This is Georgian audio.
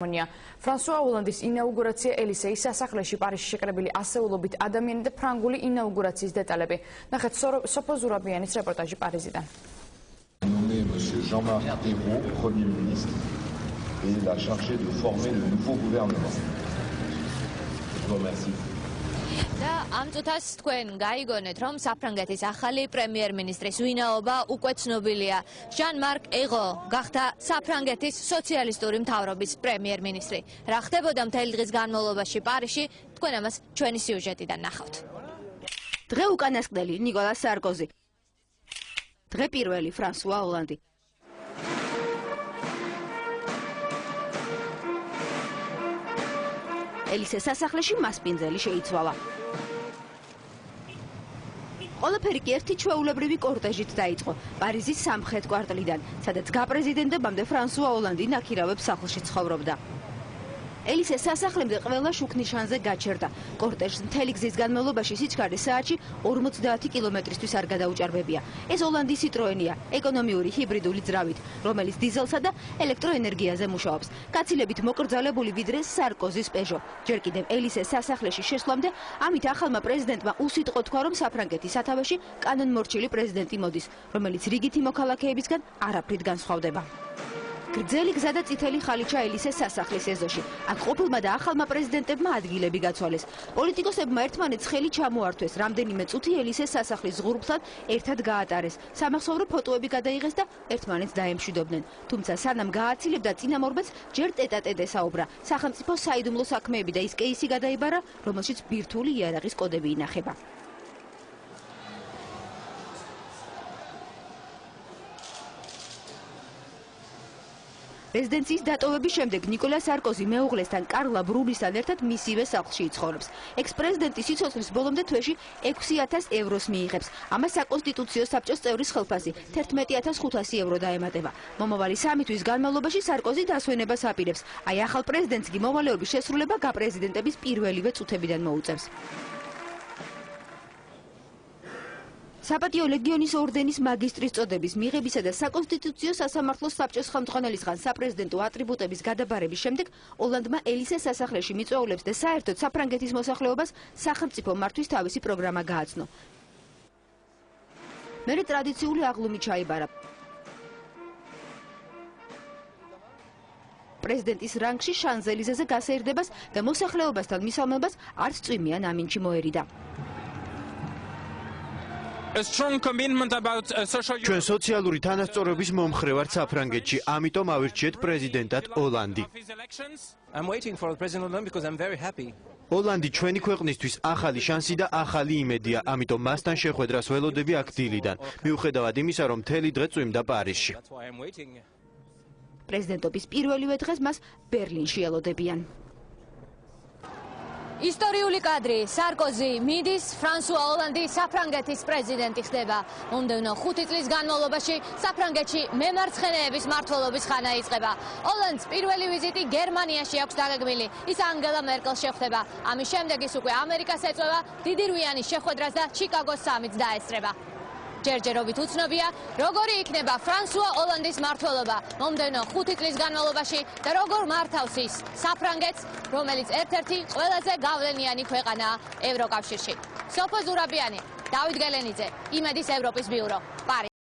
მarathonია. François Hollande's ინაუგურაცია ელისეის სასახლეში პარიზში შეკრებილი ასეულობით ადამიანი და ფრანგული ინაუგურაციის დეტალები. ნახეთ სოფო ზურაბიანის რეპორტაჟი პარიზიდან. Nommé monsieur Jean-Marc Ayrault, Premier ministre, et il a chargé de former le nouveau gouvernement. Je vous remercie. და ამ წუთას თქვენ გაიგონეთ, რომ საფრანგეთის ახალი პრემიერ-მინისტრის ვინაობა უკვე ცნობილია. ჟან-მარკ ეღო გახდა საფრანგეთის სოციალისტური მთავრობის პრემიერ-მინისტრი. რა ხდებოდა მთელი დღის განმავლობაში პარიზში, თქვენ ამას ჩვენი სიუჟეტიდან ნახავთ. დღე უკანასკნელი ნიკოლა სარკოზი. დღე პირველი ფრანსუა ოლანდი. ელისეს სასახლეში მასპინძელი შეიცვალა. ყველაფერი კი ერთი ჩვეულებრივი კორტეჟით დაიწყო პარიზის სამხრეთ კვარტლიდან, სადაც გაპრეზიდენტებამდე ფრანსუა ოლანდი ნაქირავებს სახლში ცხოვრობდა. ელისეს სასახლემდე ყველა შუქნიშანზე გაჩერდა. კორტეჟს მთელი გზის განმავლობაში სიჩქარე საათში 50 კილომეტრისთვის არ გადაუჭარბებია. ეს ოლანდის citroenია, ეკონომიური ჰიბრიდული ძრავით, რომელიც დიზელსა და ელექტროენერგიაზე მუშაობს. გაცილებით მოკრძალებული ვიდრე სარკოზის პეჟო. ჯერ კიდევ ელისეს სასახლეში შესვლამდე ამით ახალმა პრეზიდენტმა უსიტყო თქვა, რომ საფრანგეთის სათავეში კანონმორჩილი პრეზიდენტი მოდის, რომელიც რიგითი მოქალაქეებისგან არაფრით განსხვავდება. გრძელი გზა და წითელი ხალიჩა ელისეს სასახლის ეზოში. აქ ყოფილმა და ახალმა პრეზიდენტებმა ადგილები გაცვალეს. პოლიტიკოსებმა ერთმანეთს ხელი ჩამოართვეს. რამდენიმე წუთი ელისეს სასახლის ზღურბლთან ერთად გაატარეს. სამახსოვრო ფოტოები გადაიღეს და ერთმანეთს დაემშვიდობდნენ. თუმცა სანამ გააცილებდა წინამორბედს, ჯერ ტეტ-ა-ტეტ ესაუბრა. სახელმწიფო საიდუმლო საქმეები და ის კეისი გადაიბარა, რომელშიც ბირთვული იარაღის კოდები ინახება. რეზიდენციის დატოვების შემდეგ ნიკოლა სარკოზი მეუღლესთან კარლა ბრუნისთან ერთად მისივე სახლში იცხოვრობს. ექს-პრეზიდენტი სიცოცხლის ბოლომდე თვეში 6000 ევროს მიიღებს. ამას საკონსტიტუციო საბჭოს წევრის ხელფასი 11500 евро დაემატება. მომავალი 3 თვის განმავლობაში სარკოზი დასვენებას აპირებს. აი ახალ პრეზიდენტს კი მოვალეობის შესრულება გაპრეზიდენტების პირველივე წუთებიდან მოუწევს. საპატიო ლეგიონის ორდენის მაგისტრის წოდების მიღებისა და საკონსტიტუციო სასამართლოს საბჭოს ხელმძღვანელისგან საპრეზიდენტო ატრიბუტების გადაბარების შემდეგ ოლანდმა ელისეს სასახლეში მიწვეულებს და საერთოდ საფრანგეთის მოსახლეობას სახელმწიფო მართვის თავისი პროგრამა გააცნო. მერე ტრადიციული აღლუმი ჩაიბარა. პრეზიდენტის რანგში შანზელიზეზე გასაირდებას და მოსახლეობასთან მისამებას არც წვიმიან ამინჩი მოერიდა. ჩვენ სოციალური თანასწორობის მომხრე ვართ საფრანგეთში, ამიტომ ავირჩიეთ პრეზიდენტად ოლანდი. ოლანდი ჩვენი ქვეყნისთვის ახალი შანსი და ახალი იმედია, ამიტომ მასთან შეხვედრას ველოდები აქ დილიდან, მიუხედავად იმისა, რომ მთელი დღე წვიმდა პარიზში. პრეზიდენტობის პირველივე დღეს მას ბერლინში ელოდებიან. ისტორიული კადრი, სარკოზი მიდის, ფრანსუა ოლანდი საფრანგეთის პრეზიდენტი ხდება. მომდევნო 5 წლის განმავლობაში საფრანგეთში მემარცხენეების მმართველობის ხანა იწყება. ოლანდს პირველი ვიზიტი გერმანიაში აქვს დაგეგმილი. ის ანგელა მერკელს შეხვდება. ამის შემდეგ ის უკვე ამერიკას ეწევა, დიდი რვიანის შეხვედრას და ჩიკაგოს სამიტს დაესწრება. ჯერჯერობით უცნობია, როგორი იქნება ფრანსუა ოლანდის მმართველობა მომდევნო 5 წლის განმავლობაში და როგორ მართავს ის საფრანგეთს, რომელიც ერთ-ერთი ყველაზე გავლენიანი ქვეყანაა ევროკავშირში. სოფო ზურაბიანი, დავით გელენიძე, იმედის ევროპის ბიურო, პარიზი.